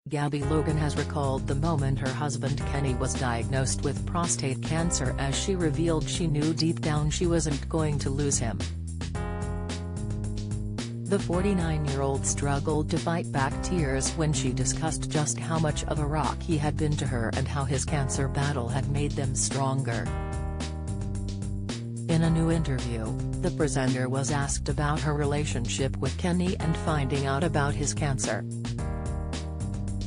Gabby Logan has recalled the moment her husband Kenny was diagnosed with prostate cancer as she revealed she knew deep down she wasn't going to lose him. The 49-year-old struggled to fight back tears when she discussed just how much of a rock he had been to her and how his cancer battle had made them stronger. In a new interview, the presenter was asked about her relationship with Kenny and finding out about his cancer.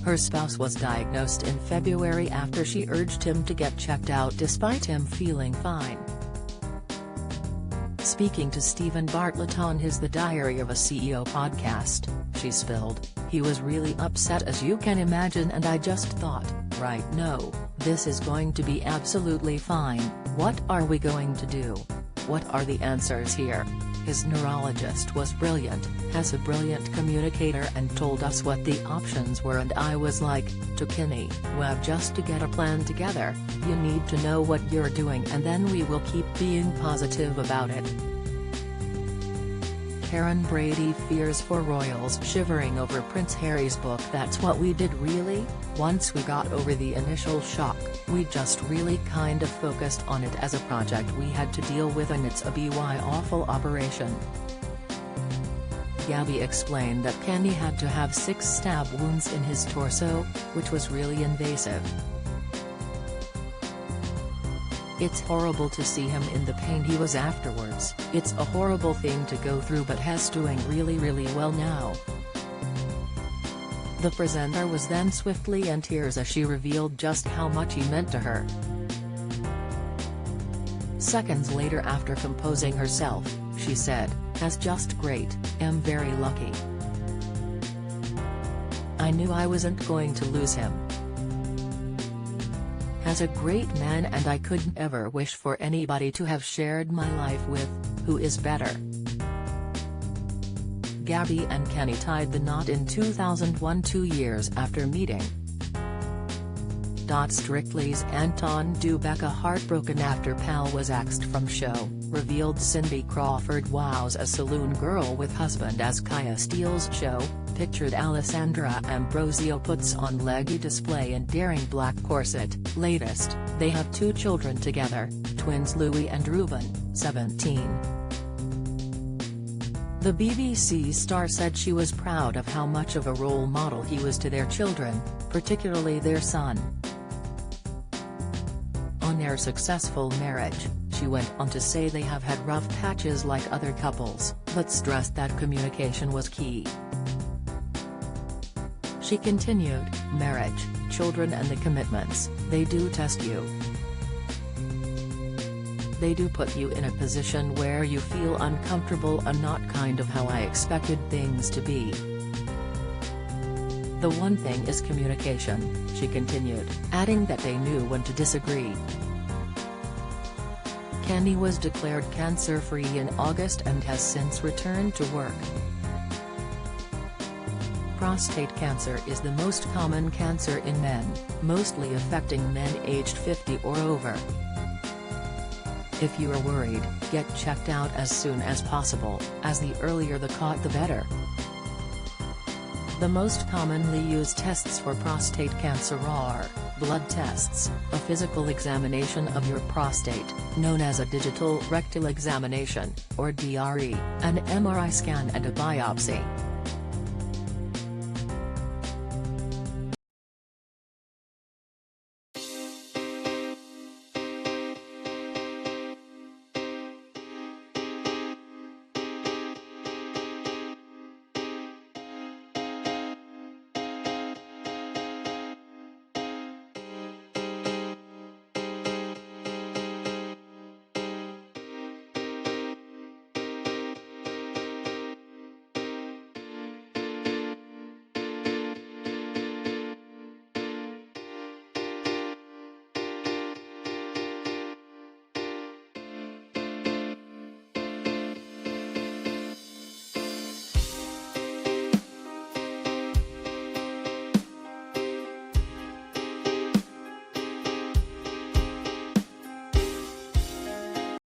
Her spouse was diagnosed in February after she urged him to get checked out despite him feeling fine. Speaking to Stephen Bartlett on his The Diary of a CEO podcast, she spilled, "He was really upset as you can imagine, and I just thought, right, no, this is going to be absolutely fine. What are we going to do? What are the answers here?" His neurologist was brilliant, has a brilliant communicator, and told us what the options were, and I was like, to Kenny, well, just to get a plan together, you need to know what you're doing and then we will keep being positive about it. Karen Brady fears for royals shivering over Prince Harry's book. That's what we did really. Once we got over the initial shock, we just really kind of focused on it as a project we had to deal with, and it's a awful operation. Gabby explained that Kenny had to have 6 stab wounds in his torso, which was really invasive. It's horrible to see him in the pain he was afterwards. It's a horrible thing to go through, but he's doing really well now. The presenter was then swiftly in tears as she revealed just how much he meant to her. Seconds later, after composing herself, she said, "Has just great, am very lucky. I knew I wasn't going to lose him. As a great man, and I couldn't ever wish for anybody to have shared my life with, who is better." Gabby and Kenny tied the knot in 2001, 2 years after meeting. Strictly's Anton Dubecka, heartbroken after Pal was axed from show, revealed Cindy Crawford wows a saloon girl with husband as Kaya steals show. Pictured Alessandra Ambrosio puts on leggy display in daring black corset. Latest, they have 2 children together, twins Louis and Reuben, 17. The BBC star said she was proud of how much of a role model he was to their children, particularly their son. On their successful marriage, she went on to say they have had rough patches like other couples, but stressed that communication was key. She continued, "Marriage, children and the commitments, they do test you. They do put you in a position where you feel uncomfortable and not kind of how I expected things to be. The one thing is communication," she continued, adding that they knew when to disagree. Kenny was declared cancer-free in August and has since returned to work. Prostate cancer is the most common cancer in men, mostly affecting men aged 50 or over. If you are worried, get checked out as soon as possible, as the earlier the caught the better. The most commonly used tests for prostate cancer are blood tests, a physical examination of your prostate, known as a digital rectal examination, or DRE, an MRI scan, and a biopsy.